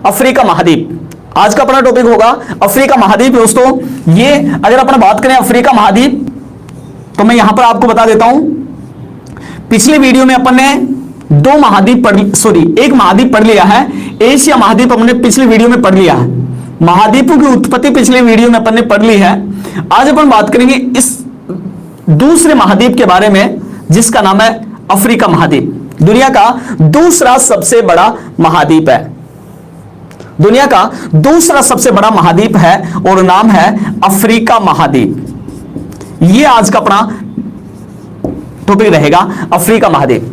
Africa महाद्वीप। आज का अपना टॉपिक होगा अफ्रीका महाद्वीप दोस्तों। ये अगर अपन बात करें अफ्रीका महाद्वीप, तो मैं यहां पर आपको बता देता हूं, पिछले वीडियो में अपन ने दो महाद्वीप एक महाद्वीप पढ़ लिया है, एशिया महाद्वीप हमने पिछले वीडियो में पढ़ लिया है। महाद्वीपों की उत्पत्ति पिछले वीडियो में अपन ने पढ़ ली है। आज अपन बात करेंगे इस दूसरे महाद्वीप के बारे में, जिसका नाम है अफ्रीका महाद्वीप। दुनिया का दूसरा सबसे बड़ा महाद्वीप है, दुनिया का दूसरा सबसे बड़ा महाद्वीप है और नाम है अफ्रीका महाद्वीप। यह आज का अपना टॉपिक रहेगा, अफ्रीका महाद्वीप।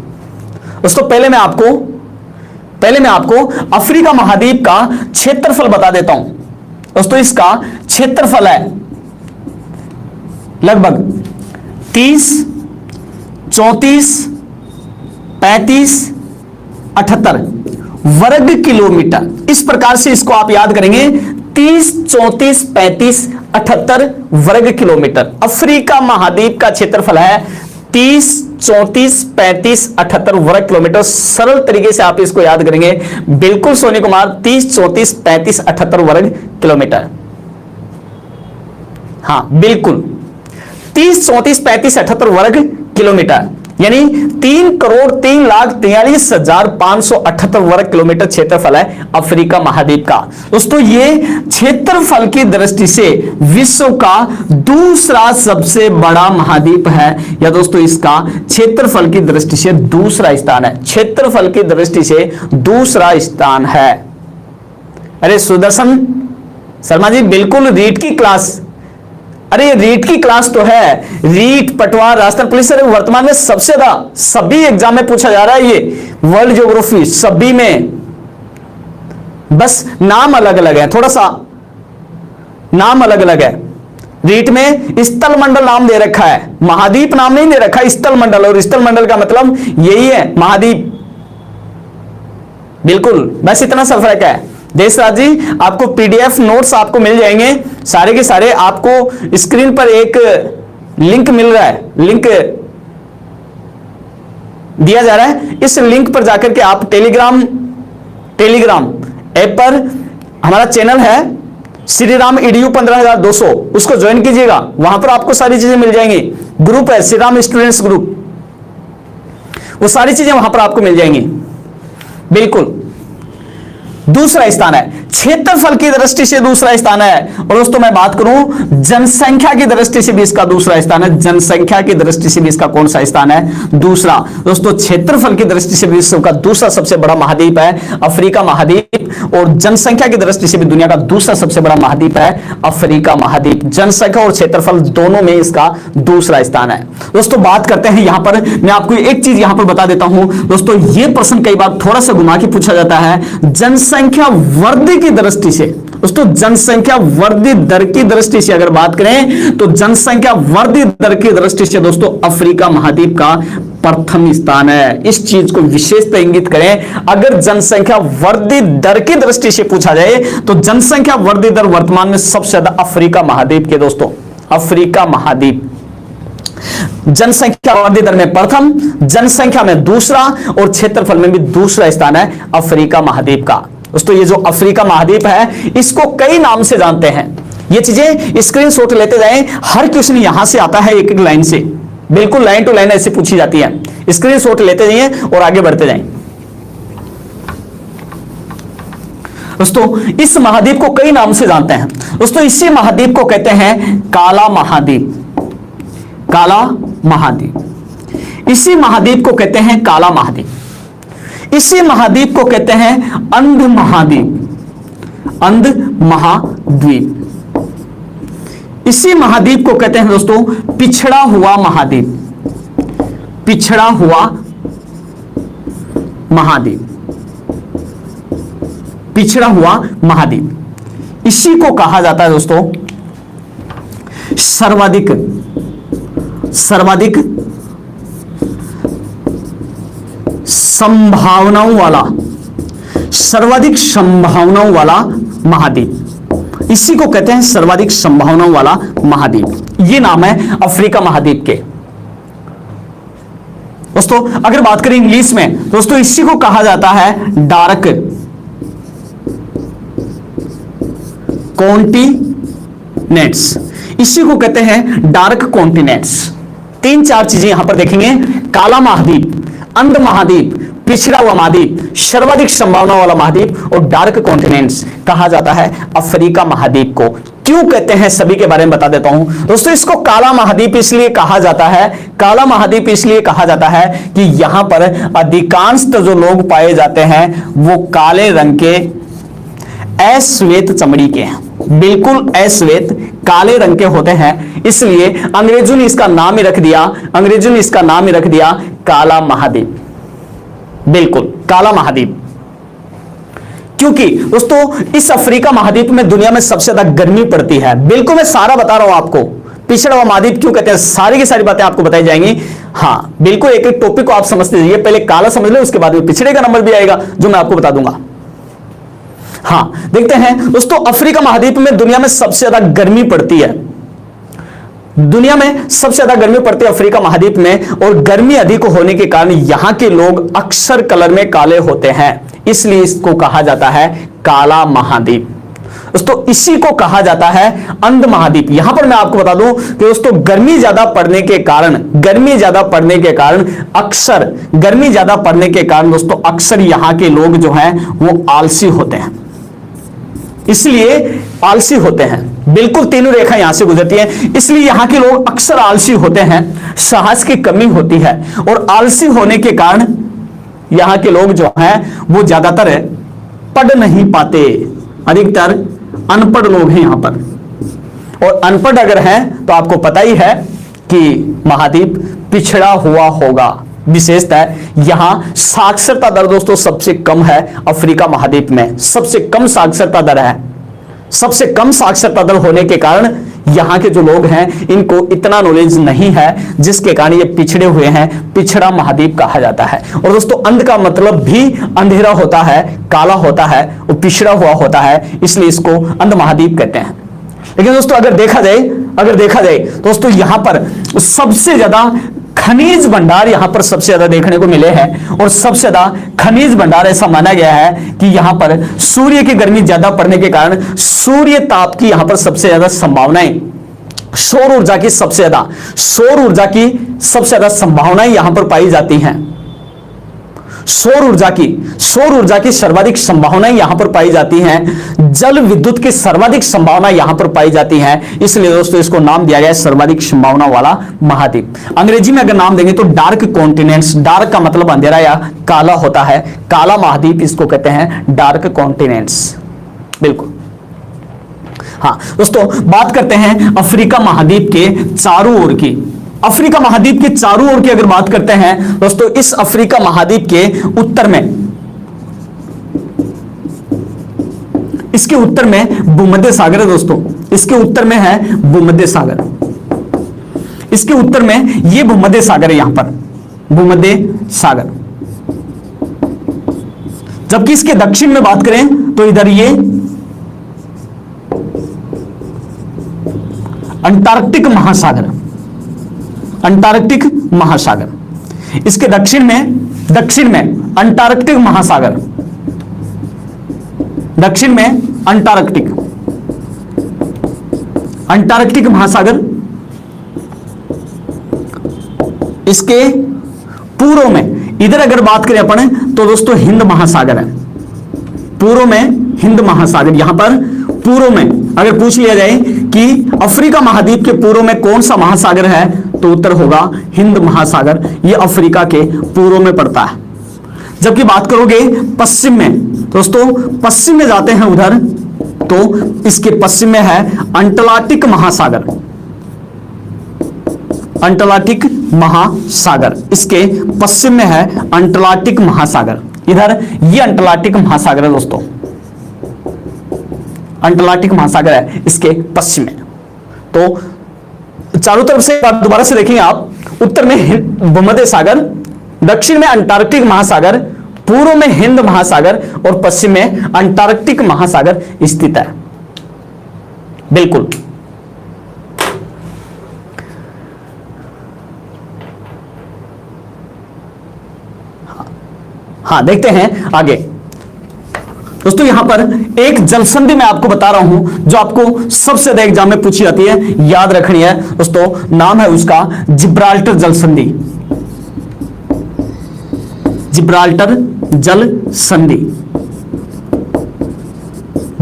दोस्तों पहले मैं आपको अफ्रीका महाद्वीप का क्षेत्रफल बता देता हूं। दोस्तों इसका क्षेत्रफल है लगभग 30, 34, 35, 78 वर्ग किलोमीटर। इस प्रकार से इसको आप याद करेंगे, 30, 34, 35, 78 वर्ग किलोमीटर। अफ्रीका महाद्वीप का क्षेत्रफल है 30, 34, 35, 78 वर्ग किलोमीटर। सरल तरीके से आप इसको याद करेंगे, बिल्कुल सोनी कुमार, 30, 34, 35, 78 वर्ग किलोमीटर। हां बिल्कुल 30, 34, 35, 78 वर्ग किलोमीटर, यानी 3,03,43,578 वर्ग किलोमीटर क्षेत्रफल है अफ्रीका महाद्वीप का। दोस्तों ये क्षेत्रफल की दृष्टि से विश्व का दूसरा सबसे बड़ा महाद्वीप है, या दोस्तों इसका क्षेत्रफल की दृष्टि से दूसरा स्थान है, क्षेत्रफल की दृष्टि से दूसरा स्थान है। अरे सुदर्शन शर्मा जी, बिल्कुल रीट की क्लास, अरे रीट की क्लास तो है, रीट, पटवार, राजस्थान पुलिस, अरे वर्तमान में सबसे ज्यादा सभी एग्जाम में पूछा जा रहा है ये वर्ल्ड ज्योग्राफी, सभी में, बस नाम अलग अलग है, थोड़ा सा नाम अलग अलग है। रीट में स्थल मंडल नाम दे रखा है, महाद्वीप नाम नहीं दे रखा, स्थल मंडल, और स्थल मंडल का मतलब यही है महाद्वीप। बिल्कुल बस इतना सा फर्क है। देशराज जी आपको पीडीएफ नोट्स आपको मिल जाएंगे सारे के सारे, आपको स्क्रीन पर एक लिंक मिल रहा है, लिंक दिया जा रहा है, इस लिंक पर जाकर के आप टेलीग्राम ऐप पर हमारा चैनल है श्री राम EDU 15,200, उसको ज्वाइन कीजिएगा, वहां पर आपको सारी चीजें मिल जाएंगी। ग्रुप है श्री राम स्टूडेंट्स ग्रुप, वो सारी चीजें वहां पर आपको मिल जाएंगी। बिल्कुल दूसरा स्थान है, क्षेत्रफल की दृष्टि से दूसरा स्थान है। और दोस्तों मैं बात करूं जनसंख्या की दृष्टि से भी इसका दूसरा स्थान है, जनसंख्या की दृष्टि से भी इसका कौन सा स्थान है? दूसरा। दोस्तों क्षेत्रफल की दृष्टि से भी विश्व का दूसरा सबसे बड़ा महाद्वीप है अफ्रीका महाद्वीप, और जनसंख्या की दृष्टि से भी दुनिया का दूसरा सबसे बड़ा महाद्वीप है अफ्रीका महाद्वीप। जनसंख्या और क्षेत्रफल दोनों में इसका दूसरा स्थान है। दोस्तों बात करते हैं, यहां पर मैं आपको एक चीज यहां पर बता देता हूं दोस्तों, यह प्रश्न कई बार थोड़ा सा घुमा के पूछा जाता है, जनसंख्या वृद्धि की दृष्टि से। दोस्तों जनसंख्या वृद्धि दर की दृष्टि से अगर बात करें तो जनसंख्या वृद्धि दर की दृष्टि से दोस्तों अफ्रीका महाद्वीप का प्रथम स्थान है। इस चीज को विशेषता इंगित करें, अगर जनसंख्या वृद्धि दर की दृष्टि से पूछा जाए तो जनसंख्या वृद्धि दर वर्तमान में सबसे ज्यादा अफ्रीका महाद्वीप के, दोस्तों अफ्रीका महाद्वीप जनसंख्या वृद्धि दर में प्रथम, जनसंख्या में दूसरा, और क्षेत्रफल में भी दूसरा स्थान है अफ्रीका महाद्वीप का। दोस्तों ये जो अफ्रीका महाद्वीप है इसको कई नाम से जानते हैं, ये चीजें स्क्रीनशॉट लेते जाएं, हर क्वेश्चन यहां से आता है एक एक लाइन से, बिल्कुल लाइन टू लाइन ऐसे पूछी जाती है, स्क्रीनशॉट लेते जाइए और आगे बढ़ते जाएं। दोस्तों इस महाद्वीप को कई नाम से जानते हैं। दोस्तों इसी महाद्वीप को कहते हैं काला महाद्वीप, काला महाद्वीप, इसी महाद्वीप को कहते हैं काला महाद्वीप, इसी महाद्वीप को कहते हैं अंध महाद्वीप, अंध महाद्वीप, इसी महाद्वीप को कहते हैं दोस्तों पिछड़ा हुआ महाद्वीप, पिछड़ा हुआ महाद्वीप, पिछड़ा हुआ महाद्वीप। इसी को कहा जाता है दोस्तों सर्वाधिक संभावनाओं वाला, सर्वाधिक संभावनाओं वाला महाद्वीप, इसी को कहते हैं सर्वाधिक संभावनाओं वाला महाद्वीप। ये नाम है अफ्रीका महाद्वीप के। दोस्तों अगर बात करें इंग्लिश में, दोस्तों इसी को कहा जाता है डार्क कॉन्टिनेंट्स, इसी को कहते हैं डार्क कॉन्टिनेंट्स। 3-4 चीजें यहां पर देखेंगे, काला महाद्वीप, अंध महाद्वीप, पिछड़ा हुआ महाद्वीप, सर्वाधिक संभावना वाला महाद्वीप और डार्क कॉन्टिनेंट्स कहा जाता है अफ्रीका महाद्वीप को। क्यों कहते हैं सभी के बारे में बता देता हूं दोस्तों। इसको काला महाद्वीप इसलिए कहा जाता है, काला महाद्वीप इसलिए कहा जाता है कि यहां पर अधिकांश जो लोग पाए जाते हैं वो काले रंग के अश्वेत चमड़ी के हैं, बिल्कुल अश्वेत काले रंग के होते हैं। इसलिए अंग्रेजों ने इसका नाम ही रख दिया, अंग्रेजों ने इसका नाम ही रख दिया काला महाद्वीप, बिल्कुल काला महाद्वीप। क्योंकि दोस्तों इस अफ्रीका महाद्वीप में दुनिया में सबसे ज्यादा गर्मी पड़ती है। बिल्कुल मैं सारा बता रहा हूं आपको, पिछड़ा हुआ महाद्वीप क्यों कहते हैं, सारी की सारी बातें आपको बताई जाएंगी। हाँ बिल्कुल, एक एक टॉपिक को आप समझते जाइए, पहले काला समझ ले, उसके बाद में पिछड़े का नंबर भी आएगा जो मैं आपको बता दूंगा। हाँ देखते हैं दोस्तों, अफ्रीका महाद्वीप में दुनिया में सबसे ज्यादा गर्मी पड़ती है, दुनिया में सबसे ज्यादा गर्मी पड़ती है अफ्रीका महाद्वीप में, और गर्मी अधिक होने के कारण यहां के लोग अक्सर कलर में काले होते हैं, इसलिए इसको कहा जाता है काला महाद्वीप। दोस्तों इसी को कहा जाता है अंध महाद्वीप। यहां पर मैं आपको बता दूं कि दोस्तों गर्मी ज्यादा पड़ने के कारण, गर्मी ज्यादा पड़ने के कारण अक्सर, गर्मी ज्यादा पड़ने के कारण दोस्तों अक्सर यहां के लोग जो हैं वो आलसी होते हैं, इसलिए आलसी होते हैं। बिल्कुल तीनों रेखा यहां से गुजरती है, इसलिए यहां के लोग अक्सर आलसी होते हैं, साहस की कमी होती है, और आलसी होने के कारण यहां के लोग जो हैं वो ज्यादातर पढ़ नहीं पाते, अधिकतर अनपढ़ लोग हैं यहां पर। और अनपढ़ अगर हैं तो आपको पता ही है कि महाद्वीप पिछड़ा हुआ होगा। विशेषतः यहां साक्षरता दर दोस्तों सबसे कम है अफ्रीका महाद्वीप में, सबसे कम साक्षरता दर है। सबसे कम साक्षरता दर होने के कारण यहां के जो लोग हैं इनको इतना नॉलेज नहीं है, जिसके कारण ये पिछड़े हुए हैं, पिछड़ा महाद्वीप कहा जाता है। और दोस्तों अंध का मतलब भी अंधेरा होता है, काला होता है, वो पिछड़ा हुआ होता है, इसलिए इसको अंध महाद्वीप कहते हैं। लेकिन दोस्तों अगर देखा जाए दोस्तों यहां पर सबसे ज्यादा खनिज भंडार यहां पर सबसे ज्यादा देखने को मिले हैं, और सबसे ज्यादा खनिज भंडार ऐसा माना गया है कि यहां पर सूर्य की गर्मी ज्यादा पड़ने के कारण सूर्य ताप की यहां पर सबसे ज्यादा संभावनाएं, सौर ऊर्जा की सबसे ज्यादा संभावनाएं यहां पर पाई जाती हैं। सौर ऊर्जा की सर्वाधिक संभावनाएं यहां पर पाई जाती हैं, जल विद्युत की सर्वाधिक संभावना यहां पर पाई जाती है, इसलिए दोस्तों इसको नाम दिया गया है सर्वाधिक संभावना वाला महाद्वीप। अंग्रेजी में अगर नाम देंगे तो डार्क कॉन्टिनेंट्स, डार्क का मतलब अंधेरा या काला होता है, काला महाद्वीप इसको कहते हैं डार्क कॉन्टिनेंट्स। बिल्कुल हाँ दोस्तों, बात करते हैं अफ्रीका महाद्वीप के चारों ओर की। अफ्रीका महाद्वीप के चारों ओर की अगर बात करते हैं दोस्तों, इस अफ्रीका महाद्वीप के उत्तर में, इसके उत्तर में भूमध्य सागर है दोस्तों, इसके उत्तर में है भूमध्य सागर, इसके उत्तर में ये भूमध्य सागर है, यहां पर भूमध्य सागर। जबकि इसके दक्षिण में बात करें तो इधर ये अंटार्कटिक महासागर, अंटार्कटिक महासागर। इसके दक्षिण में अंटार्कटिक महासागर, दक्षिण में अंटार्कटिक महासागर। इसके पूर्व में इधर अगर बात करें अपन तो दोस्तों हिंद महासागर है, पूर्व में हिंद महासागर। यहां पर पूर्व में अगर पूछ लिया जाए कि अफ्रीका महाद्वीप के पूर्व में कौन सा महासागर है तो उत्तर होगा हिंद महासागर, यह अफ्रीका के पूर्व में पड़ता है। जबकि बात करोगे पश्चिम में दोस्तों, पश्चिम में जाते हैं उधर तो इसके पश्चिम में है अंटार्कटिक महासागर, अंटार्कटिक महासागर। इसके पश्चिम में है अंटार्कटिक महासागर, इधर ये अंटार्कटिक महासागर है दोस्तों, अंटार्कटिक महासागर है इसके पश्चिम में। तो चारों तरफ से दोबारा से देखेंगे आप, उत्तर में भूमध्य सागर, दक्षिण में अंटार्कटिक महासागर, पूर्व में हिंद महासागर और पश्चिम में अंटार्कटिक महासागर स्थित है। बिल्कुल हाँ, देखते हैं आगे। दोस्तों यहां पर एक जल संधि मैं आपको बता रहा हूं जो आपको सबसे ज्यादा एग्जाम में पूछी जाती है, याद रखनी है दोस्तों। नाम है उसका जिब्राल्टर जल संधि। जिब्राल्टर जल संधि,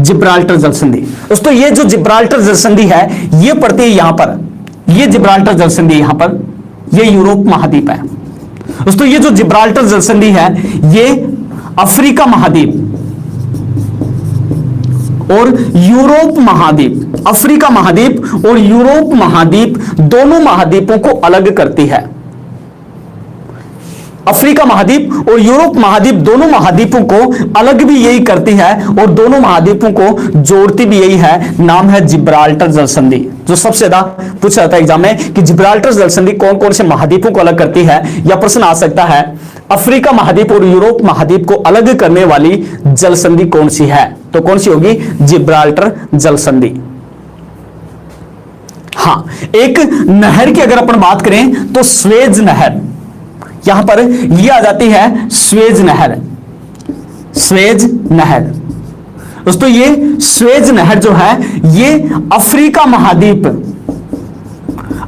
जिब्राल्टर जल संधि। दोस्तों ये जो जिब्राल्टर जल संधि है ये पड़ती है यहां पर, ये जिब्राल्टर जल संधि यहां पर, ये यूरोप महाद्वीप है। दोस्तों ये जो जिब्राल्टर जल संधि है ये अफ्रीका महाद्वीप और यूरोप महाद्वीप, अफ्रीका महाद्वीप और यूरोप महाद्वीप दोनों महाद्वीपों को अलग करती है। अफ्रीका महाद्वीप और यूरोप महाद्वीप दोनों महाद्वीपों को अलग भी यही करती है और दोनों महाद्वीपों को जोड़ती भी यही है। नाम है जिब्राल्टर जल संधि। जो सबसे ज्यादा पूछा जाता है एग्जाम में कि जिब्राल्टर जल संधि कौन कौन से महाद्वीपों को अलग करती है, यह प्रश्न आ सकता है। अफ्रीका महाद्वीप और यूरोप महाद्वीप को अलग करने वाली जल संधि कौन सी है, तो कौन सी होगी? जिब्राल्टर जल संधि। हां, एक नहर की अगर अपन बात करें तो स्वेज नहर, यहां पर यह आ जाती है स्वेज नहर। स्वेज नहर दोस्तों, ये स्वेज नहर जो है ये अफ्रीका महाद्वीप,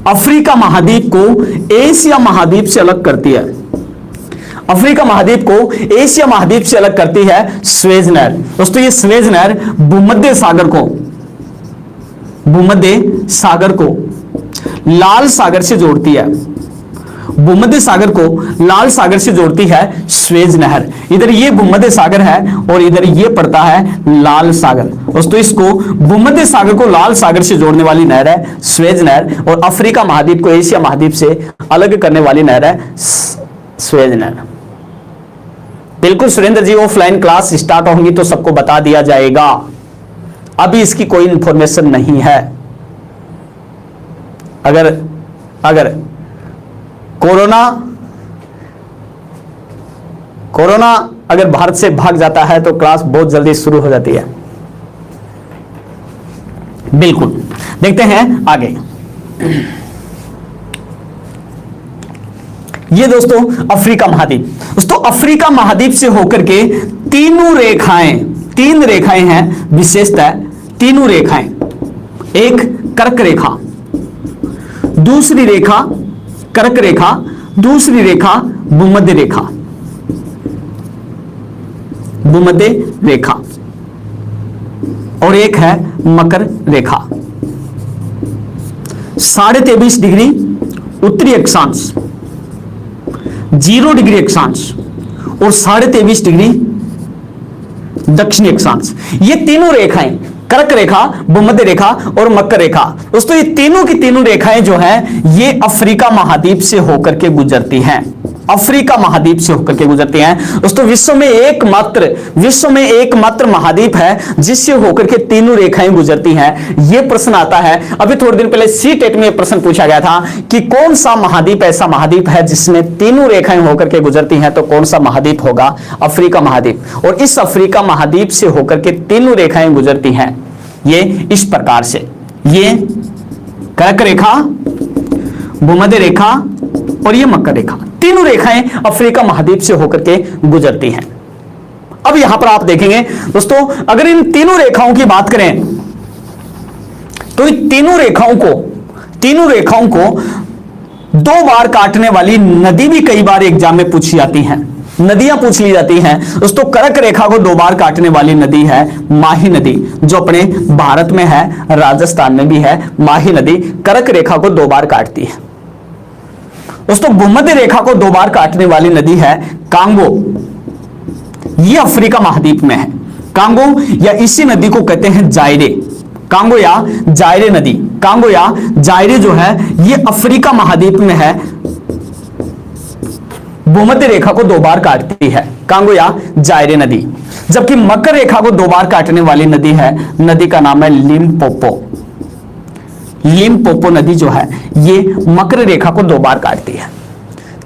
अफ्रीका महाद्वीप को एशिया महाद्वीप से अलग करती है। अफ्रीका महाद्वीप को एशिया महाद्वीप से अलग करती है स्वेज नहर। दोस्तों ये स्वेज नहर भूमध्य सागर को, भूमध्य सागर को लाल सागर से जोड़ती है। भूमध्य सागर को लाल सागर से जोड़ती है स्वेज नहर। इधर ये भूमध्य सागर है और इधर ये पड़ता है लाल सागर। दोस्तों इसको भूमध्य सागर को लाल सागर से जोड़ने वाली नहर है स्वेज नहर और अफ्रीका महाद्वीप को एशिया महाद्वीप से अलग करने वाली नहर है स्वेज नहर। बिल्कुल सुरेंद्र जी, ऑफलाइन क्लास स्टार्ट होंगी तो सबको बता दिया जाएगा, अभी इसकी कोई इंफॉर्मेशन नहीं है। अगर कोरोना अगर भारत से भाग जाता है तो क्लास बहुत जल्दी शुरू हो जाती है। बिल्कुल, देखते हैं आगे। ये दोस्तों अफ्रीका महाद्वीप, दोस्तों अफ्रीका महाद्वीप से होकर के तीन रेखाएं हैं विशेषतः, तीनों रेखाएं, एक कर्क रेखा, दूसरी रेखा कर्क रेखा, दूसरी रेखा भूमध्य रेखा, भूमध्य रेखा और एक है मकर रेखा। 23.5 डिग्री उत्तरी अक्षांश, 0 डिग्री अक्षांश और 23.5 डिग्री दक्षिणी अक्षांश। ये तीनों रेखाएं, कर्क रेखा, भूमध्य रेखा और मकर रेखा, दोस्तों ये तीनों की तीनों रेखाएं जो हैं ये अफ्रीका महाद्वीप से होकर के गुजरती हैं। अफ्रीका महाद्वीप से होकर के गुजरती हैं। दोस्तों विश्व में एकमात्र महाद्वीप है जिससे होकर के तीनों रेखाएं गुजरती हैं। यह प्रश्न आता है, अभी थोड़े दिन पहले सी-टेट में प्रश्न पूछा गया था कि कौन सा महाद्वीप ऐसा महाद्वीप है जिसमें तीनों रेखाएं होकर के गुजरती हैं, तो कौन सा महाद्वीप होगा? अफ्रीका महाद्वीप। और इस अफ्रीका महाद्वीप से होकर के तीनों रेखाएं गुजरती हैं ये इस प्रकार से, ये कर्क रेखा, भूमध्य रेखा और ये मकर रेखा, तीनों रेखाएं अफ्रीका महाद्वीप से होकर के गुजरती हैं। अब यहां पर आप देखेंगे दोस्तों, अगर इन तीनों रेखाओं की बात करें तो इन तीनों रेखाओं को 2 बार काटने वाली नदी भी कई बार एग्जाम में पूछी जाती हैं, नदियां पूछ ली जाती हैं। दोस्तों कर्क रेखा को 2 बार काटने वाली नदी है माही नदी, जो अपने भारत में है, राजस्थान में भी है। माही नदी कर्क रेखा को 2 बार काटती है। दोस्तों भूमध्य रेखा को 2 बार काटने वाली नदी है कांगो, ये अफ्रीका महाद्वीप में है। कांगो या इसी नदी को कहते हैं जायरे, कांगो या जायरे नदी। कांगो या जायरे जो है ये अफ्रीका महाद्वीप में है, भूमध्य रेखा को 2 बार काटती है, कांगो या जायरे नदी। जबकि मकर रेखा को 2 बार काटने वाली नदी है, नदी का नाम है लिम्पोपो। लिम्पोपो नदी जो है ये मकर रेखा को 2 बार काटती है।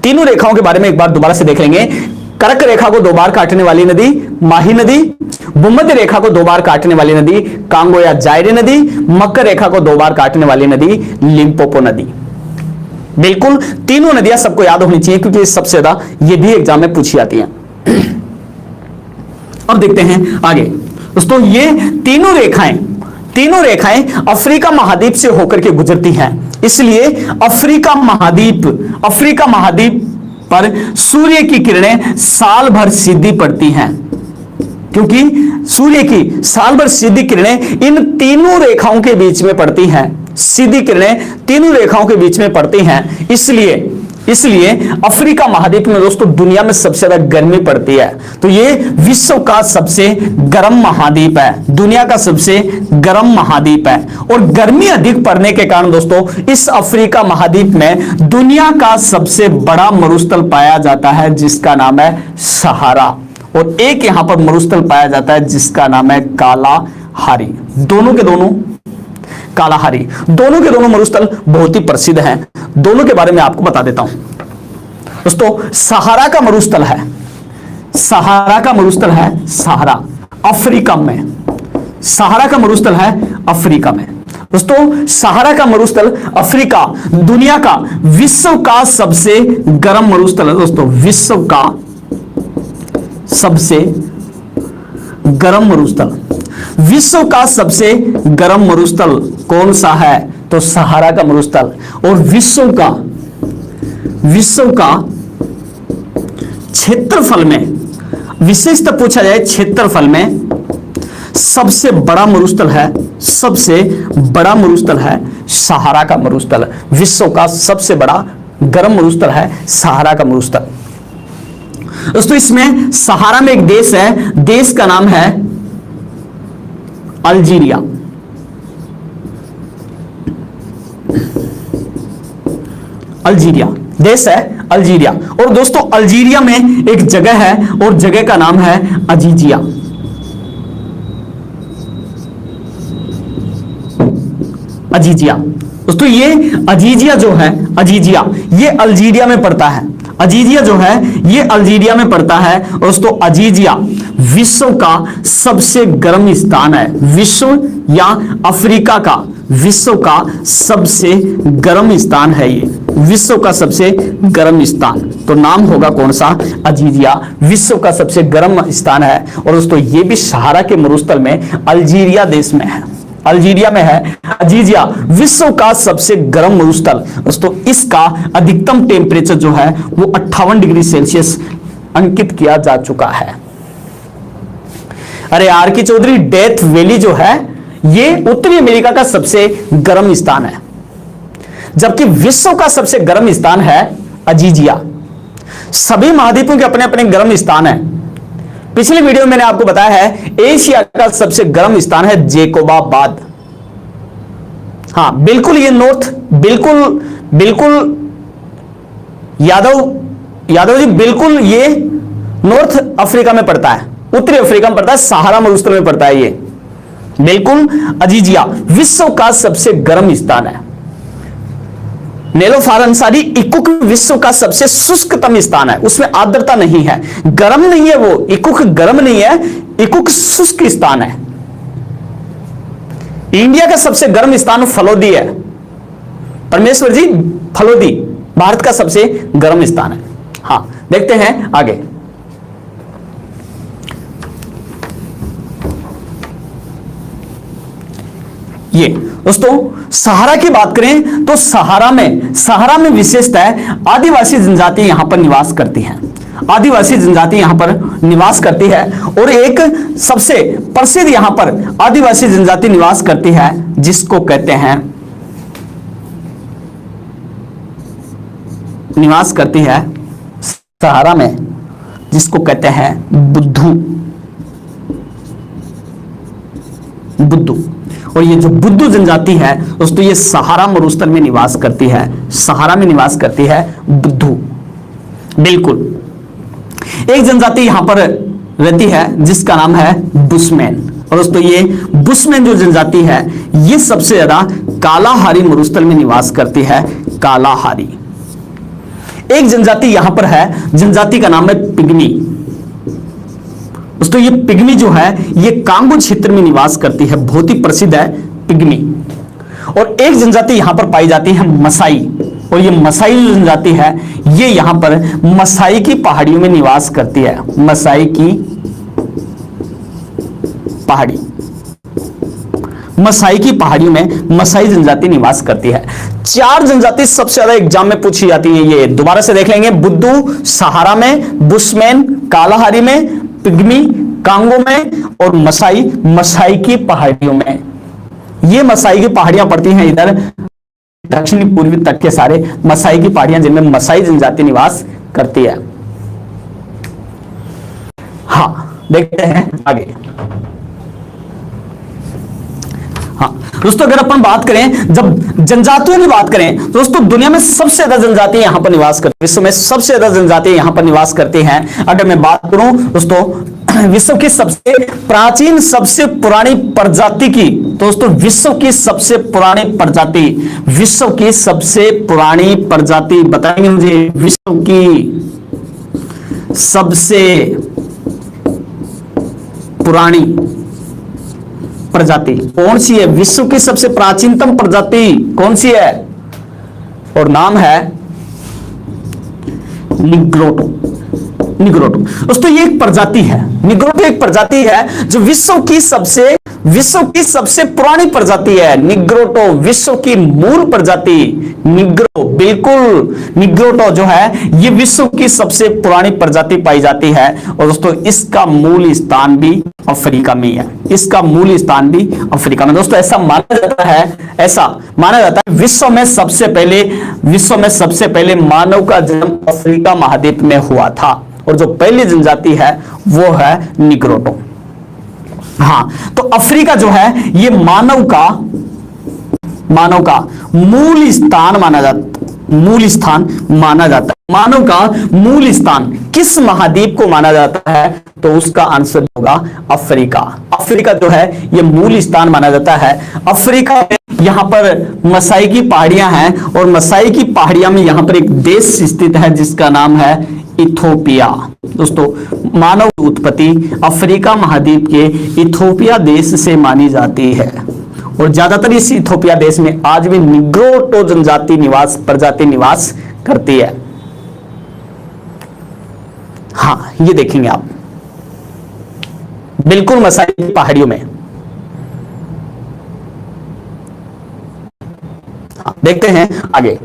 तीनों रेखाओं के बारे में एक बार दोबारा से देख लेंगे। कर्क रेखा को 2 बार काटने वाली नदी माही नदी, भूमध्य रेखा को 2 बार काटने वाली नदी कांगो या जायरे नदी, मकर रेखा को 2 बार काटने वाली नदी लिम्पोपो नदी। बिल्कुल तीनों नदियां सबको याद होनी चाहिए क्योंकि सबसे ज्यादा ये भी एग्जाम में पूछी जाती हैं। अब देखते हैं आगे दोस्तों, ये तीनों रेखाएं अफ्रीका महाद्वीप से होकर के गुजरती हैं, इसलिए अफ्रीका महाद्वीप पर सूर्य की किरणें साल भर सीधी पड़ती हैं, क्योंकि सूर्य की साल भर सीधी किरणें इन तीनों रेखाओं के बीच में पड़ती हैं, सीधी किरणें तीनों रेखाओं के बीच में पड़ती हैं, इसलिए अफ्रीका महाद्वीप में दोस्तों दुनिया में सबसे ज्यादा गर्मी पड़ती है। तो ये विश्व का सबसे गर्म महाद्वीप है, दुनिया का सबसे गर्म महाद्वीप है, और गर्मी अधिक पड़ने के कारण दोस्तों इस अफ्रीका महाद्वीप में दुनिया का सबसे बड़ा मरुस्थल पाया जाता है, जिसका नाम है सहारा, और एक यहां पर मरुस्थल पाया जाता है जिसका नाम है कालाहारी। दोनों के दोनों कालाहारी, दोनों के दोनों मरुस्थल बहुत ही प्रसिद्ध हैं, दोनों के बारे में आपको बता देता हूं दोस्तों। सहारा का मरुस्थल है सहारा अफ्रीका में, सहारा का मरुस्थल है अफ्रीका में दोस्तों। सहारा का मरुस्थल अफ्रीका दुनिया का विश्व का सबसे गर्म मरुस्थल है दोस्तों, विश्व का सबसे गर्म मरुस्थल। विश्व का सबसे गर्म मरुस्थल कौन सा है? तो सहारा का मरुस्थल। और विश्व का क्षेत्रफल में, विशेषतः पूछा जाए क्षेत्रफल में, सबसे बड़ा मरुस्थल है सहारा का मरुस्थल। विश्व का सबसे बड़ा गर्म मरुस्थल है सहारा का मरुस्थल दोस्तों। इसमें सहारा में एक देश है, देश का नाम है अल्जीरिया। अल्जीरिया देश है अल्जीरिया। और दोस्तों अल्जीरिया में एक जगह है और जगह का नाम है अजीजिया। अजीजिया दोस्तों, ये अजीजिया जो है, अजीजिया ये अल्जीरिया में पड़ता है। अजीजिया जो है ये अल्जीरिया में पड़ता है दोस्तों। अजीजिया विश्व का सबसे गर्म स्थान है, विश्व या अफ्रीका का विश्व का सबसे गर्म स्थान है, ये विश्व का सबसे गर्म स्थान। तो नाम होगा कौन सा? अजीजिया विश्व का सबसे गर्म स्थान है। और दोस्तों ये भी सहारा के मरुस्थल में अल्जीरिया देश में है, अल्जीरिया में है अजीजिया, विश्व का सबसे गर्म मरुस्थल दोस्तों। इसका अधिकतम टेम्परेचर जो है वो 58 डिग्री सेल्सियस अंकित किया जा चुका है। अरे आर के चौधरी, डेथ वैली जो है ये उत्तरी अमेरिका का सबसे गर्म स्थान है, जबकि विश्व का सबसे गर्म स्थान है अजीजिया। सभी महाद्वीपों के अपने अपने गर्म स्थान है। पिछले वीडियो में मैंने आपको बताया है एशिया का सबसे गर्म स्थान है जेकोबाबाद। हाँ बिल्कुल, ये नॉर्थ, बिल्कुल यादव जी, बिल्कुल ये नॉर्थ अफ्रीका में पड़ता है, उत्तरी अफ्रीका में पड़ता है, सहारा मरुस्थल में पड़ता है। ये बिल्कुल अजीजिया विश्व का सबसे गर्म स्थान है। नेलोफार अंसारी, इकुक विश्व का सबसे शुष्कतम स्थान है, उसमें आर्द्रता नहीं है, गर्म नहीं है वो, इकुक गर्म नहीं है, इकुक शुष्क स्थान है। इंडिया का सबसे गर्म स्थान फलोदी है, परमेश्वर जी फलोदी भारत का सबसे गर्म स्थान है। हाँ देखते हैं आगे। ये दोस्तों सहारा की बात करें तो सहारा में विशेषता है आदिवासी जनजाति यहां पर निवास करती हैं, आदिवासी जनजाति यहां पर निवास करती है। और एक सबसे प्रसिद्ध यहां पर आदिवासी जनजाति निवास करती है जिसको कहते हैं, निवास करती है सहारा में जिसको कहते हैं बुद्धू। और ये जो बुद्धू जनजाति है दोस्तों ये सहारा मरुस्थल में निवास करती है, सहारा में निवास करती है बुद्धू। बिल्कुल एक जनजाति यहां पर रहती है जिसका नाम है बुशमैन। और दोस्तों ये बुशमैन जो जनजाति है ये सबसे ज्यादा कालाहारी मरुस्थल में निवास करती है, कालाहारी। एक जनजाति यहां पर है, जनजाति का नाम है पिग्मी। दोस्तों ये पिग्मी जो है ये कांगो क्षेत्र में निवास करती है, बहुत ही प्रसिद्ध है पिग्मी। और एक जनजाति यहां पर पाई जाती है मसाई। और ये मसाई जनजाति है ये यहां पर मसाई की पहाड़ियों में निवास करती है, मसाई की पहाड़ी, मसाई की पहाड़ियों में मसाई जनजाति निवास करती है। 4 जनजाति सबसे ज्यादा एग्जाम में पूछी जाती है, ये दोबारा से देख लेंगे। बुद्धू सहारा में, बुशमैन कालाहारी में, पिग्मी कांगो में और मसाई मसाई की पहाड़ियों में। ये मसाई की पहाड़ियां पड़ती हैं इधर दक्षिणी पूर्वी तक के सारे मसाई की पहाड़ियां जिनमें मसाई जनजाति निवास करती है। हाँ, देखते हैं आगे। हाँ दोस्तों, अगर अपन बात करें, जब जनजातियों की बात करें तो दोस्तों दुनिया में सबसे ज्यादा जनजातियां यहां पर निवास करती है, विश्व में सबसे ज्यादा जनजातियां यहां पर निवास करती हैं। अगर मैं बात करूं दोस्तों विश्व की सबसे प्राचीन सबसे पुरानी प्रजाति की, दोस्तों विश्व की सबसे पुरानी प्रजाति, विश्व की सबसे पुरानी प्रजाति बताएंगे मुझे, विश्व की सबसे पुरानी प्रजाति कौन सी है? विश्व की सबसे प्राचीनतम प्रजाति कौन सी है? और नाम है निग्रोटो। निग्रोटो दोस्तों ये एक प्रजाति है, निग्रोटो एक प्रजाति है जो विश्व की सबसे पुरानी प्रजाति है। निग्रोटो विश्व की मूल प्रजाति, निग्रो बिल्कुल, निग्रोटो जो है ये विश्व की सबसे पुरानी प्रजाति पाई जाती है। और दोस्तों इसका मूल स्थान भी अफ्रीका में है, इसका मूल स्थान भी अफ्रीका में। दोस्तों ऐसा माना जाता है विश्व में सबसे पहले मानव का जन्म अफ्रीका महाद्वीप में हुआ था और जो पहली जनजाति है वो है निग्रोटो। हाँ, तो अफ्रीका जो है ये मानव का मूल स्थान माना जाता है। मानव का मूल स्थान किस महाद्वीप को माना जाता है? तो उसका आंसर होगा अफ्रीका। अफ्रीका जो है ये मूल स्थान माना जाता है। अफ्रीका में यहां पर मसाई की पहाड़ियां हैं और मसाई की पहाड़ियां में यहां पर एक देश स्थित है जिसका नाम है इथोपिया। दोस्तों मानव उत्पत्ति अफ्रीका महाद्वीप के इथोपिया देश से मानी जाती है और ज्यादातर इस इथोपिया देश में आज भी निग्रोटो प्रजाति निवास करती है। हाँ, ये देखेंगे आप बिल्कुल मसाई की पहाड़ियों में। देखते हैं आगे।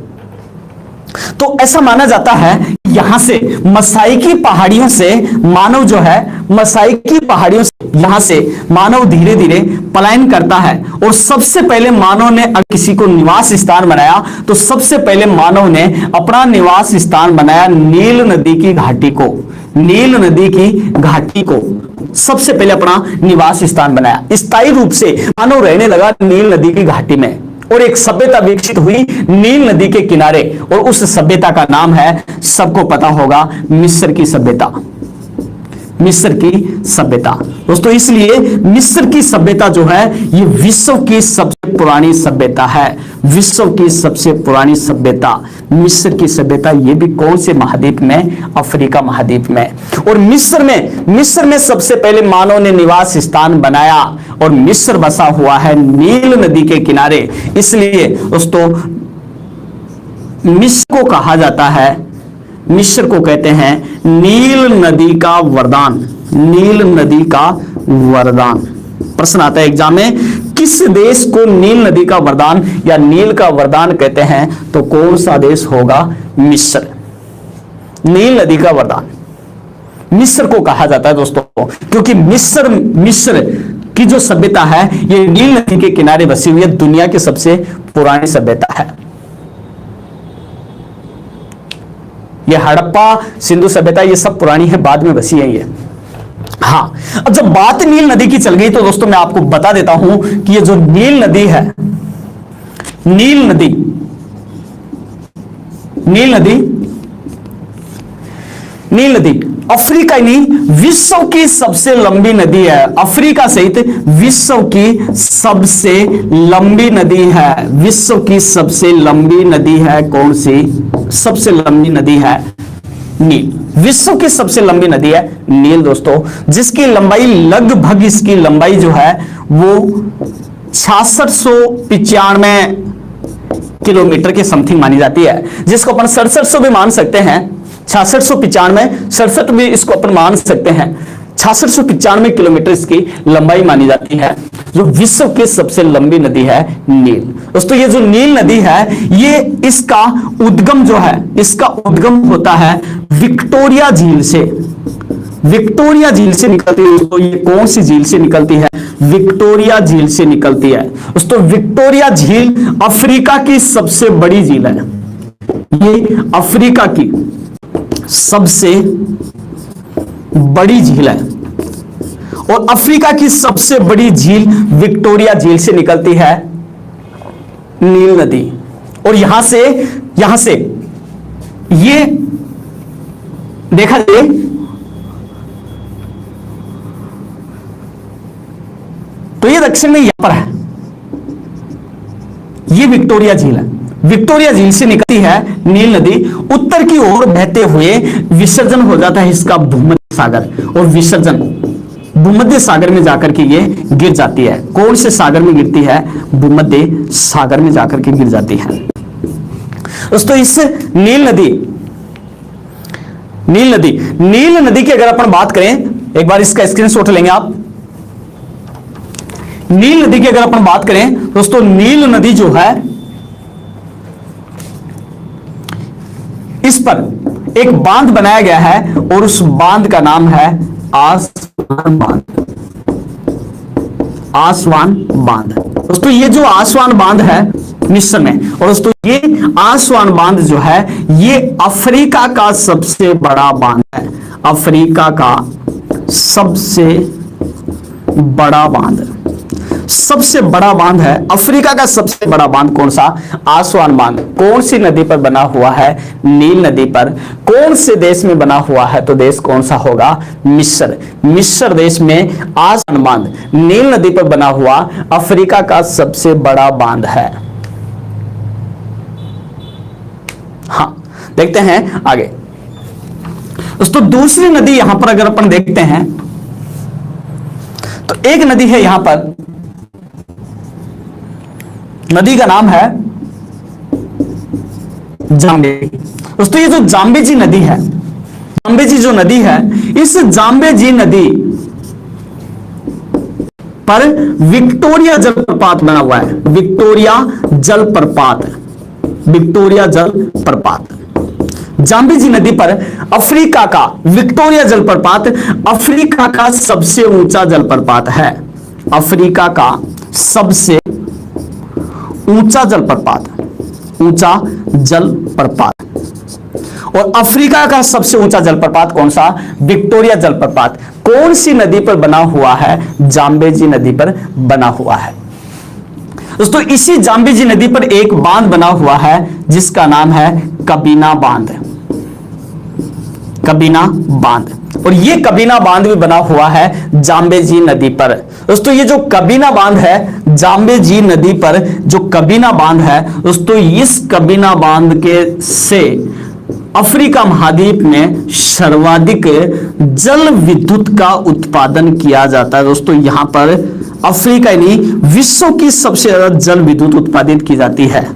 तो ऐसा माना जाता है यहां से मसाई की पहाड़ियों से मानव जो है, मसाई की पहाड़ियों से यहां से मानव धीरे धीरे पलायन करता है। और सबसे पहले मानव ने किसी को निवास स्थान बनाया तो सबसे पहले मानव ने अपना निवास स्थान बनाया नील नदी की घाटी को। नील नदी की घाटी को सबसे पहले अपना निवास स्थान बनाया। स्थायी रूप से मानव रहने लगा नील नदी की घाटी में और एक सभ्यता विकसित हुई नील नदी के किनारे और उस सभ्यता का नाम है, सबको पता होगा, मिस्र की सभ्यता। मिस्र की सभ्यता दोस्तों, इसलिए मिस्र की सभ्यता जो है ये विश्व की सबसे पुरानी सभ्यता है। विश्व की सबसे पुरानी सभ्यता मिस्र की सभ्यता, ये भी कौन से महाद्वीप में? अफ्रीका महाद्वीप में। और मिस्र में सबसे पहले मानव ने निवास स्थान बनाया और मिस्र बसा हुआ है नील नदी के किनारे। इसलिए दोस्तों मिस्र को कहा जाता है, मिस्र को कहते हैं नील नदी का वरदान। नील नदी का वरदान प्रश्न आता है एग्जाम में, किस देश को नील नदी का वरदान या नील का वरदान कहते हैं? तो कौन सा देश होगा? मिस्र। नील नदी का वरदान मिस्र को कहा जाता है दोस्तों, क्योंकि मिस्र की जो सभ्यता है ये नील नदी के किनारे बसी हुई है, दुनिया की सबसे पुरानी सभ्यता है। ये हड़प्पा सिंधु सभ्यता ये सब पुरानी है, बाद में बसी है ये। हाँ, अब जब बात नील नदी की चल गई तो दोस्तों मैं आपको बता देता हूं कि ये जो नील नदी है, नील नदी अफ्रीका नहीं, विश्व की सबसे लंबी नदी है। अफ्रीका सहित विश्व की सबसे लंबी नदी है। विश्व की सबसे लंबी नदी है कौन सी? सबसे लंबी नदी है नील। विश्व की सबसे लंबी नदी है नील दोस्तों, जिसकी लंबाई लगभग, इसकी लंबाई जो है वो 6695 किलोमीटर के समथिंग मानी जाती है, जिसको अपन 6700 भी मान सकते हैं। 6695 67 भी इसको अपन मान सकते हैं। 6695 किलोमीटर इसकी लंबाई मानी जाती है। जो विश्व की सबसे लंबी नदी है नील। दोस्तों ये जो नील नदी है, ये इसका उद्गम जो है, इसका उद्गम होता है विक्टोरिया झील से। विक्टोरिया झील से निकलती है दोस्तों। ये कौन सी झील से निकलती है? विक्टोरिया झील से निकलती है दोस्तों। विक्टोरिया झील अफ्रीका की सबसे बड़ी झील है। ये अफ्रीका की सबसे बड़ी झील है और अफ्रीका की सबसे बड़ी झील विक्टोरिया झील से निकलती है नील नदी। और यहां से ये देखा जाए तो ये दक्षिण में यहां पर है, ये विक्टोरिया झील है। विक्टोरिया झील से निकलती है नील नदी, उत्तर की ओर बहते हुए विसर्जन हो जाता है इसका भूमध्य सागर, और विसर्जन भूमध्य सागर में जाकर के ये गिर जाती है। कौन से सागर में गिरती है? भूमध्य सागर में जाकर के गिर जाती है दोस्तों। इस नील नदी की अगर अपन बात करें, एक बार इसका स्क्रीनशॉट लेंगे आप। नील नदी की अगर अपन बात करें दोस्तों, नील नदी जो है, इस पर एक बांध बनाया गया है और उस बांध का नाम है आसवान बांध। आसवान बांध दोस्तों, ये जो आसवान बांध है मिस्र में, और दोस्तों ये आसवान बांध जो है, ये अफ्रीका का सबसे बड़ा बांध है। अफ्रीका का सबसे बड़ा बांध, सबसे बड़ा बांध है अफ्रीका का सबसे बड़ा बांध। कौन सा? आसवान बांध। कौन सी नदी पर बना हुआ है? नील नदी पर। कौन से देश में बना हुआ है? तो देश कौन सा होगा? मिस्र। मिस्र देश में आसवान बांध नील नदी पर बना हुआ अफ्रीका का सबसे बड़ा बांध है। हाँ, देखते हैं आगे दोस्तों। दूसरी नदी यहां पर अगर अपन देखते हैं तो एक नदी है यहां पर, नदी का नाम है जाम्बेजी। दोस्तों ये जो जाम्बेजी नदी है, जाम्बेजी जो नदी है, इस जाम्बेजी नदी पर विक्टोरिया जलप्रपात बना हुआ है। विक्टोरिया जलप्रपात, विक्टोरिया जलप्रपात। जाम्बेजी नदी पर अफ्रीका का विक्टोरिया जलप्रपात अफ्रीका का सबसे ऊंचा जलप्रपात है। अफ्रीका का सबसे ऊंचा जलप्रपात, ऊंचा जलप्रपात। और अफ्रीका का सबसे ऊंचा जलप्रपात कौन सा? विक्टोरिया जलप्रपात। कौन सी नदी पर बना हुआ है? जाम्बेजी नदी पर बना हुआ है दोस्तों। इसी जाम्बेजी नदी पर एक बांध बना हुआ है जिसका नाम है कबीना बांध। कबीना बांध, और ये कबीना बांध भी बना हुआ है जाम्बेजी नदी पर। दोस्तों ये जो कबीना बांध है जाम्बेजी नदी पर, जो कबीना बांध है दोस्तों, इस कबीना बांध के से अफ्रीका महाद्वीप में सर्वाधिक जल विद्युत का उत्पादन किया जाता है। दोस्तों यहां पर अफ्रीका नहीं, विश्व की सबसे ज्यादा जल विद्युत उत्पादित की जाती है।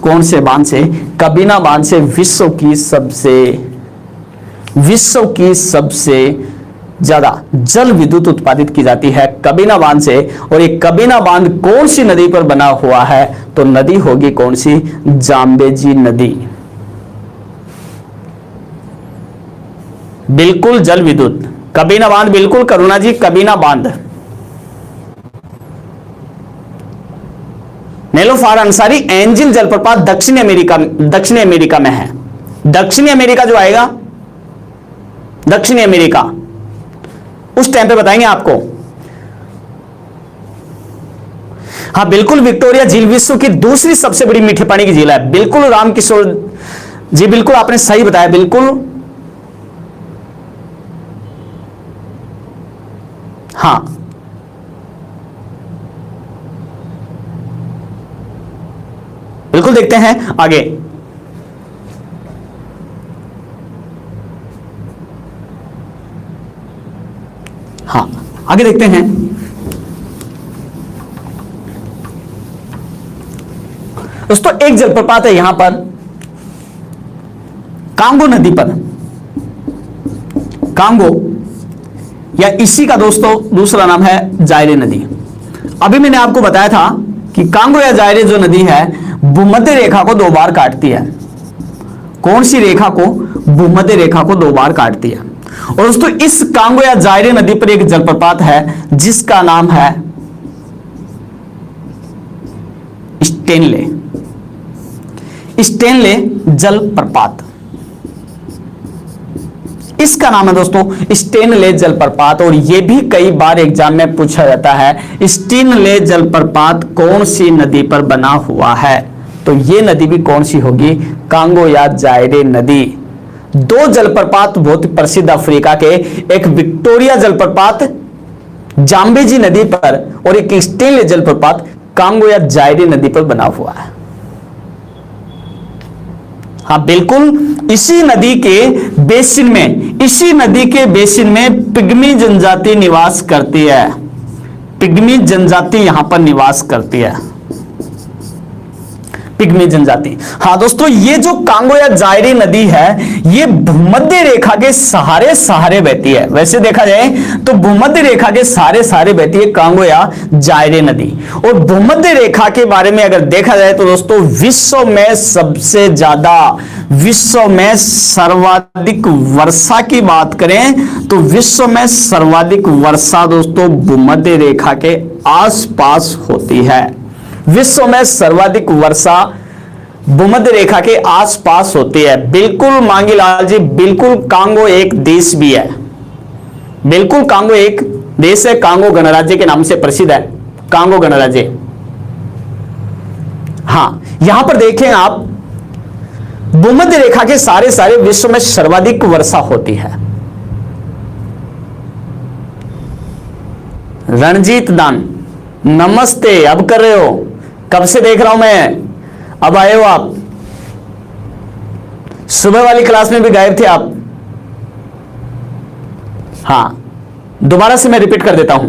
कौन से बांध से? कबीना बांध से विश्व की सबसे ज्यादा जल विद्युत उत्पादित की जाती है कबीना बांध से। और ये कबीना बांध कौन सी नदी पर बना हुआ है? तो नदी होगी कौन सी? जाम्बेजी नदी। बिल्कुल जल विद्युत कबीना बांध, बिल्कुल करुणा जी, कबीना बांध। नेलोफार अंसारी, एंजिल जलप्रपात दक्षिणी अमेरिका में है। दक्षिणी अमेरिका जो आएगा, दक्षिणी अमेरिका, उस टाइम पे बताएंगे आपको। हाँ बिल्कुल, विक्टोरिया झील विश्व की दूसरी सबसे बड़ी मीठे पानी की झील है। बिल्कुल रामकिशोर जी, बिल्कुल आपने सही बताया, बिल्कुल। हाँ बिल्कुल, देखते हैं आगे। हाँ आगे देखते हैं। दोस्तों एक जलप्रपात है यहां पर कांगो नदी पर। कांगो या इसी का दोस्तों दूसरा नाम है जायरे नदी। अभी मैंने आपको बताया था कि कांगो या जायरे जो नदी है भूमध्य रेखा को 2 बार काटती है। कौन सी रेखा को? भूमध्य रेखा को 2 बार काटती है। और दोस्तों इस कांगो या जायरे नदी पर एक जलप्रपात है जिसका नाम है स्टेनले। स्टेनले जलप्रपात, इसका नाम है दोस्तों स्टेनले जलप्रपात। और यह भी कई बार एग्जाम में पूछा जाता है स्टेनले जलप्रपात कौन सी नदी पर बना हुआ है? तो यह नदी भी कौन सी होगी? कांगो या जायरे नदी। 2 जलप्रपात बहुत प्रसिद्ध अफ्रीका के, एक विक्टोरिया जलप्रपात जाम्बेजी नदी पर और एक स्टेनले जलप्रपात कांगो या जायरे नदी पर बना हुआ है। हाँ बिल्कुल, इसी नदी के बेसिन में पिग्मी जनजाति निवास करती है। पिग्मी जनजाति यहां पर निवास करती है, पिग्मी जनजाति। हाँ दोस्तों, ये जो कांगो या जायरे नदी है ये भूमध्य रेखा के सहारे बहती है। वैसे देखा जाए तो भूमध्य रेखा के सहारे बहती है कांगो या जायरे नदी। और भूमध्य रेखा के बारे में अगर देखा जाए तो दोस्तों विश्व में सर्वाधिक वर्षा की बात करें तो विश्व में सर्वाधिक वर्षा दोस्तों भूमध्य रेखा के आसपास होती है। विश्व में सर्वाधिक वर्षा भूमध्य रेखा के आसपास होती है। बिल्कुल मांगीलाल जी, बिल्कुल कांगो एक देश भी है। बिल्कुल कांगो एक देश है, कांगो गणराज्य के नाम से प्रसिद्ध है, कांगो गणराज्य। हां यहां पर देखें आप, भूमध्य रेखा के सारे विश्व में सर्वाधिक वर्षा होती है। रणजीत दान नमस्ते, अब कर रहे हो? कब से देख रहा हूं मैं, अब आए हो आप? सुबह वाली क्लास में भी गायब थे आप। हां दोबारा से मैं रिपीट कर देता हूं।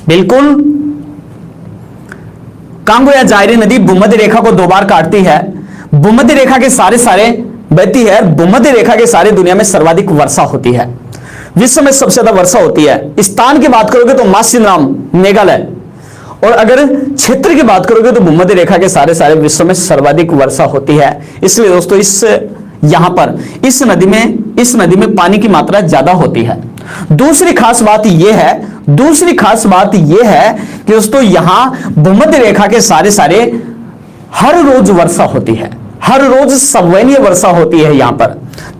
बिल्कुल कांगो या जायरे नदी भूमध्य रेखा को 2 बार काटती है, भूमध्य रेखा के सारे बहती है। भूमध्य रेखा के सारे दुनिया में सर्वाधिक वर्षा होती है, विश्व में सबसे ज्यादा वर्षा होती है। स्थान की बात करोगे तो मासिनराम मेघालय, और अगर क्षेत्र की बात करोगे तो भूमध्य रेखा के सारे विश्व में सर्वाधिक वर्षा होती है। इसलिए दोस्तों इस नदी में पानी की मात्रा ज्यादा होती है। दूसरी खास बात यह है कि दोस्तों यहां भूमध्य रेखा के सारे हर रोज वर्षा होती है, हर रोज सवैन्य वर्षा होती है। यहां पर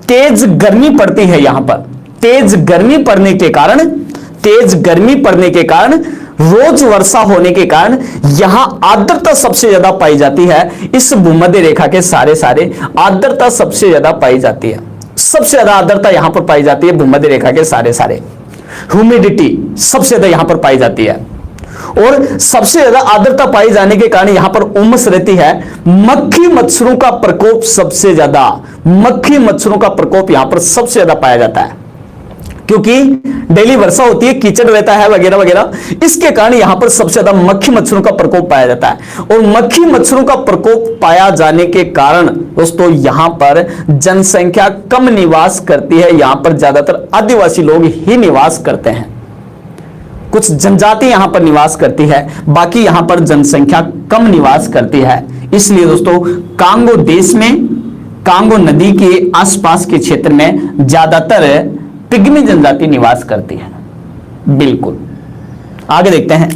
तेज गर्मी पड़ती है, यहां पर तेज गर्मी पड़ने के कारण रोज वर्षा होने के कारण यहां आर्द्रता सबसे ज्यादा पाई जाती है। इस भूमध्य रेखा के सारे आर्द्रता सबसे ज्यादा पाई जाती है, सबसे ज्यादा आर्द्रता यहां पर पाई जाती है भूमध्य रेखा के सारे। ह्यूमिडिटी सबसे ज्यादा यहां पर पाई जाती है, और सबसे ज्यादा आर्द्रता पाई जाने के कारण यहां पर उमस रहती है। मक्खी मच्छरों का प्रकोप सबसे ज्यादा, मक्खी मच्छरों का प्रकोप यहां पर सबसे ज्यादा पाया जाता है, क्योंकि डेली वर्षा होती है, कीचड़ रहता है वगैरह वगैरह। इसके कारण यहां पर सबसे ज्यादा मक्खी मच्छरों का प्रकोप पाया जाता है। और मक्खी मच्छरों का प्रकोप पाया जाने के कारण दोस्तों यहां पर जनसंख्या कम निवास करती है। यहां पर ज्यादातर आदिवासी लोग ही निवास करते हैं, कुछ जनजाति यहां पर निवास करती है, बाकी यहां पर जनसंख्या कम निवास करती है। इसलिए दोस्तों कांगो देश में, कांगो नदी के आसपास के क्षेत्र में ज्यादातर पिग्मी जनजाति निवास करती है। बिल्कुल, आगे देखते हैं।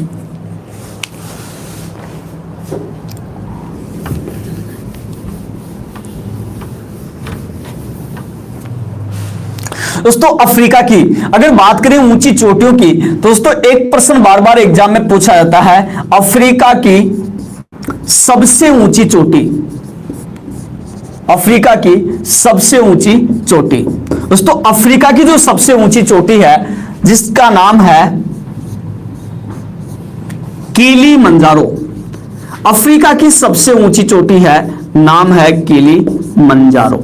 दोस्तों अफ्रीका की अगर बात करें ऊंची चोटियों की, तो दोस्तों एक प्रश्न बार बार एग्जाम में पूछा जाता है, अफ्रीका की सबसे ऊंची चोटी, अफ्रीका की सबसे ऊंची चोटी। दोस्तों अफ्रीका की जो सबसे ऊंची चोटी है जिसका नाम है किलिमंजारो, अफ्रीका की सबसे ऊंची चोटी है, नाम है किलिमंजारो।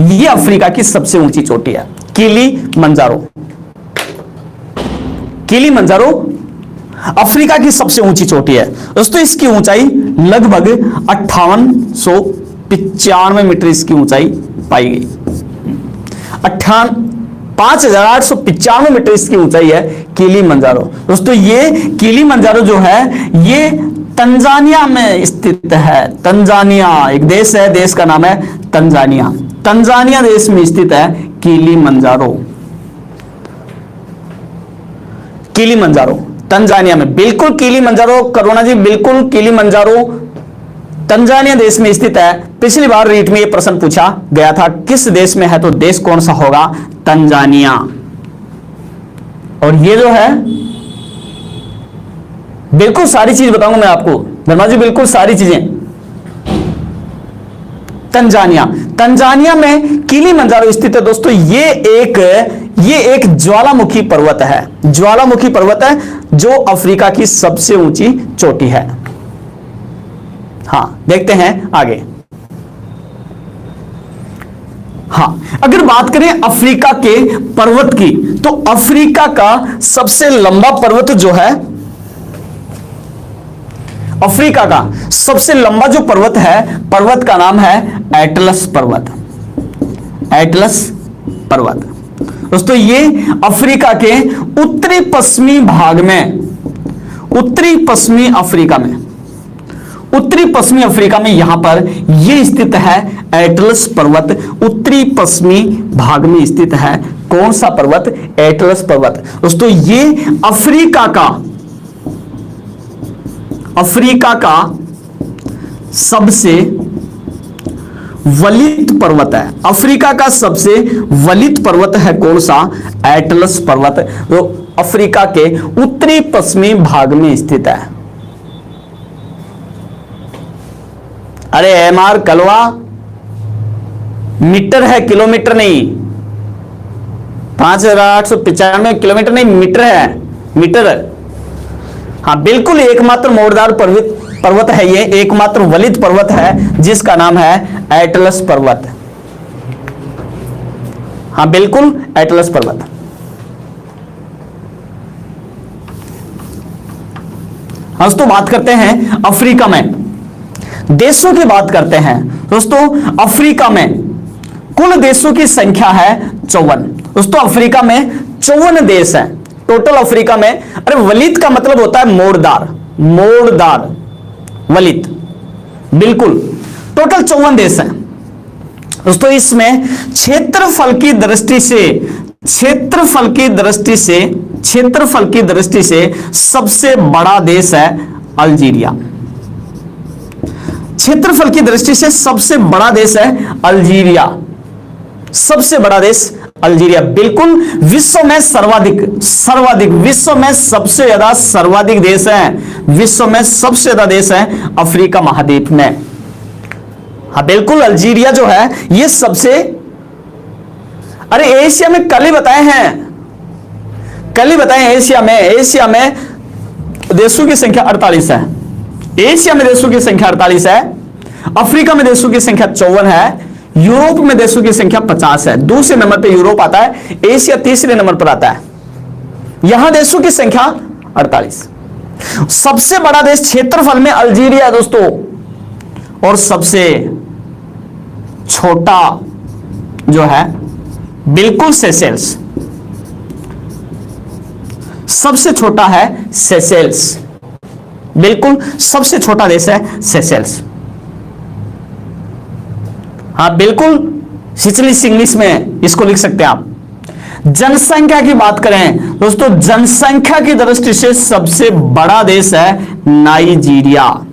ये अफ्रीका की सबसे ऊंची चोटी है, किलिमंजारो। किलिमंजारो अफ्रीका की सबसे ऊंची चोटी है। दोस्तों इसकी ऊंचाई लगभग 5895 मीटर इसकी ऊंचाई पाई गई। 5895 मीटर इसकी ऊंचाई है किलिमंजारो। दोस्तों ये किलिमंजारो जो है ये तंजानिया में स्थित है। तंजानिया एक देश है, देश का नाम है तंजानिया। तंजानिया देश में स्थित है किलिमंजारो। किलिमंजारो तंजानिया में, बिल्कुल किलिमंजारो करुणा जी, बिल्कुल किलिमंजारो तंजानिया देश में स्थित है। पिछली बार रीट में यह प्रश्न पूछा गया था किस देश में है, तो देश कौन सा होगा? तंजानिया। और ये जो है बिल्कुल सारी चीज बताऊंगा मैं आपको धर्मा जी, बिल्कुल सारी चीजें। तंजानिया, तंजानिया में किलिमंजारो स्थित है। दोस्तों ये एक ज्वालामुखी पर्वत है। ज्वालामुखी पर्वत है जो अफ्रीका की सबसे ऊंची चोटी है। हाँ, देखते हैं आगे। हाँ, अगर बात करें अफ्रीका के पर्वत की, तो अफ्रीका का सबसे लंबा पर्वत जो है, अफ्रीका का सबसे लंबा जो पर्वत है, पर्वत का नाम है एटलस पर्वत। एटलस पर्वत। दोस्तों ये अफ्रीका के उत्तरी पश्चिमी भाग में, उत्तरी पश्चिमी अफ्रीका में, उत्तरी पश्चिमी अफ्रीका में यहां पर यह स्थित है एटलस पर्वत। उत्तरी पश्चिमी भाग में स्थित है कौन सा पर्वत? एटलस पर्वत। दोस्तों ये अफ्रीका का सबसे वलित पर्वत है। अफ्रीका का सबसे वलित पर्वत है कौन सा? एटलस पर्वत, जो अफ्रीका के उत्तरी पश्चिमी भाग में स्थित है। अरे एमआर कलवा, मीटर है, किलोमीटर नहीं। 5895 किलोमीटर नहीं, मीटर है, मीटर। हाँ बिल्कुल, एकमात्र मोड़दार पर्वत है ये, एकमात्र वलित पर्वत है जिसका नाम है एटलस पर्वत। हाँ बिल्कुल, एटलस पर्वत। हम तो बात करते हैं अफ्रीका में, देशों की बात करते हैं। दोस्तों अफ्रीका में कुल देशों की संख्या है 54। दोस्तों अफ्रीका में 54 देश हैं टोटल अफ्रीका में। अरे वलित का मतलब होता है मोड़दार, मोड़दार, वलित, बिल्कुल। टोटल 54 देश हैं। दोस्तों इसमें क्षेत्रफल की दृष्टि से सबसे बड़ा देश है अल्जीरिया। क्षेत्रफल की दृष्टि से सबसे बड़ा देश है अल्जीरिया। सबसे बड़ा देश अल्जीरिया, बिल्कुल। विश्व में सर्वाधिक विश्व में सबसे ज्यादा सर्वाधिक देश हैं, विश्व में सबसे ज्यादा देश हैं अफ्रीका महाद्वीप में। हाँ बिल्कुल, अल्जीरिया जो है ये सबसे, अरे एशिया में कल ही बताए हैं, एशिया में देशों की संख्या 48 है। एशिया में देशों की संख्या 48 है, अफ्रीका में देशों की संख्या 54 है, यूरोप में देशों की संख्या 50 है। दूसरे नंबर पे यूरोप आता है, एशिया तीसरे नंबर पर आता है। यहां देशों की संख्या 48। सबसे बड़ा देश क्षेत्रफल में अल्जीरिया दोस्तों, और सबसे छोटा जो है बिल्कुल सेशेल्स। सबसे छोटा है सेशेल्स, बिल्कुल सबसे छोटा देश है सेशेल्स। हाँ बिल्कुल, सिचलिस इंग्लिश में इसको लिख सकते हैं आप। जनसंख्या की बात करें दोस्तों, जनसंख्या की दृष्टि से सबसे बड़ा देश है नाइजीरिया।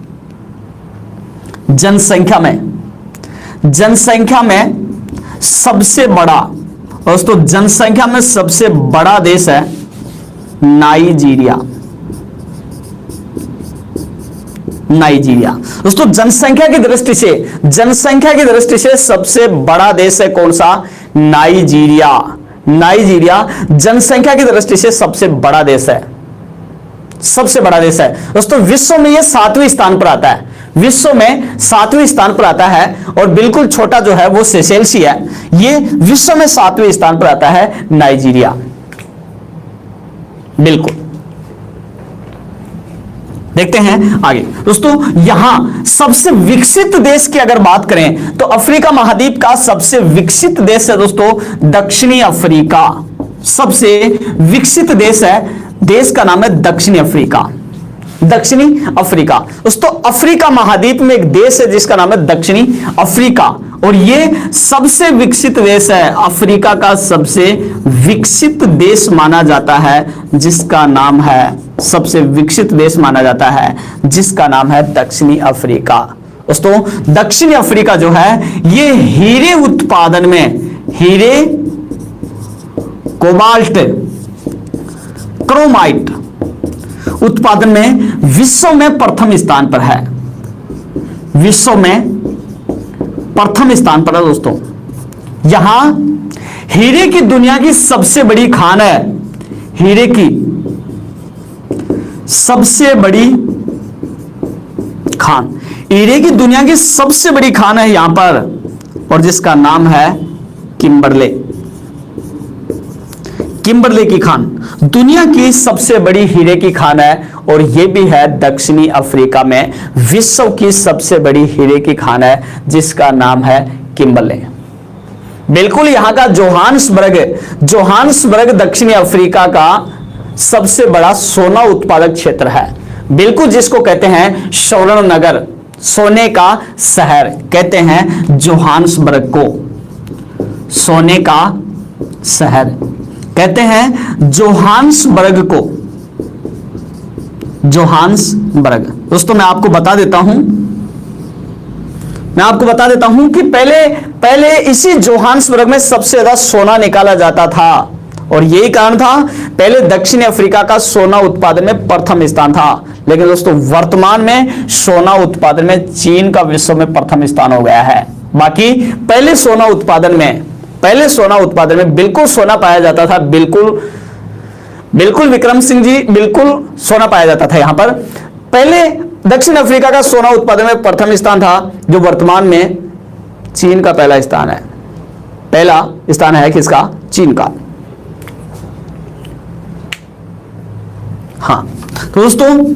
जनसंख्या में सबसे बड़ा दोस्तों, जनसंख्या में सबसे बड़ा देश है नाइजीरिया। दोस्तों जनसंख्या की दृष्टि से सबसे बड़ा देश है कौन सा? नाइजीरिया जनसंख्या की दृष्टि से सबसे बड़ा देश है, सबसे बड़ा देश है। दोस्तों विश्व में यह 7वें स्थान पर आता है, विश्व में 7वें स्थान पर आता है। और बिल्कुल छोटा जो है वो सेशेल्स ही है। ये विश्व में 7वें स्थान पर आता है नाइजीरिया, बिल्कुल। देखते हैं आगे दोस्तों, यहां सबसे विकसित देश की अगर बात करें तो अफ्रीका महाद्वीप का सबसे विकसित देश है दोस्तों दक्षिणी अफ्रीका। सबसे विकसित देश है, देश का नाम है दक्षिणी अफ्रीका। दक्षिणी अफ्रीका दोस्तों, अफ्रीका महाद्वीप में एक देश है जिसका नाम है दक्षिणी अफ्रीका, और ये सबसे विकसित देश है। अफ्रीका का सबसे विकसित देश माना जाता है जिसका नाम है, सबसे विकसित देश माना जाता है जिसका नाम है दक्षिणी अफ्रीका। दोस्तों दक्षिणी अफ्रीका जो है ये हीरे उत्पादन में, हीरे, कोबाल्ट, क्रोमाइट उत्पादन में विश्व में प्रथम स्थान पर है। विश्व में प्रथम स्थान पर है दोस्तों। यहां हीरे की दुनिया की सबसे बड़ी खान है, हीरे की सबसे बड़ी खान, हीरे की दुनिया की सबसे बड़ी खान है यहां पर, और जिसका नाम है किम्बरले। किम्बरले की खान दुनिया की सबसे बड़ी हीरे की खान है, और यह भी है दक्षिणी अफ्रीका में विश्व की सबसे बड़ी हीरे की खान है जिसका नाम है किम्बरले। बिल्कुल यहां का जोहान्सबर्ग दक्षिणी अफ्रीका का सबसे बड़ा सोना उत्पादक क्षेत्र है। बिल्कुल जिसको कहते हैं स्वर्ण नगर, सोने का शहर कहते हैं जोहान्सबर्ग को, सोने का शहर कहते हैं जोहान्सबर्ग को, जोहान्सबर्ग। दोस्तों मैं आपको बता देता हूं कि पहले इसी जोहान्सबर्ग में सबसे ज्यादा सोना निकाला जाता था, और यही कारण था पहले दक्षिणी अफ्रीका का सोना उत्पादन में प्रथम स्थान था। लेकिन दोस्तों वर्तमान में सोना उत्पादन में चीन का विश्व में प्रथम स्थान हो गया है। बाकी पहले सोना उत्पादन में बिल्कुल सोना पाया जाता था, बिल्कुल विक्रम सिंह जी, बिल्कुल सोना पाया जाता था। यहां पर पहले दक्षिण अफ्रीका का सोना उत्पादन में प्रथम स्थान था, जो वर्तमान में चीन का पहला स्थान है। पहला स्थान है किसका? चीन का। हाँ तो दोस्तों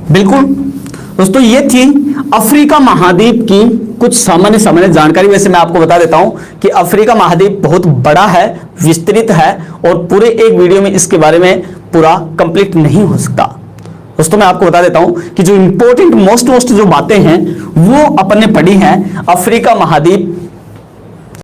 बिल्कुल दोस्तों ये थी अफ्रीका महाद्वीप की कुछ सामान्य जानकारी। वैसे मैं आपको बता देता हूं कि अफ्रीका महाद्वीप बहुत बड़ा है, विस्तृत है, और पूरे एक वीडियो में इसके बारे में पूरा कंप्लीट नहीं हो सकता। दोस्तों मैं आपको बता देता हूं कि जो इंपॉर्टेंट मोस्ट जो बातें हैं वो अपन ने पढ़ी हैं। अफ्रीका महाद्वीप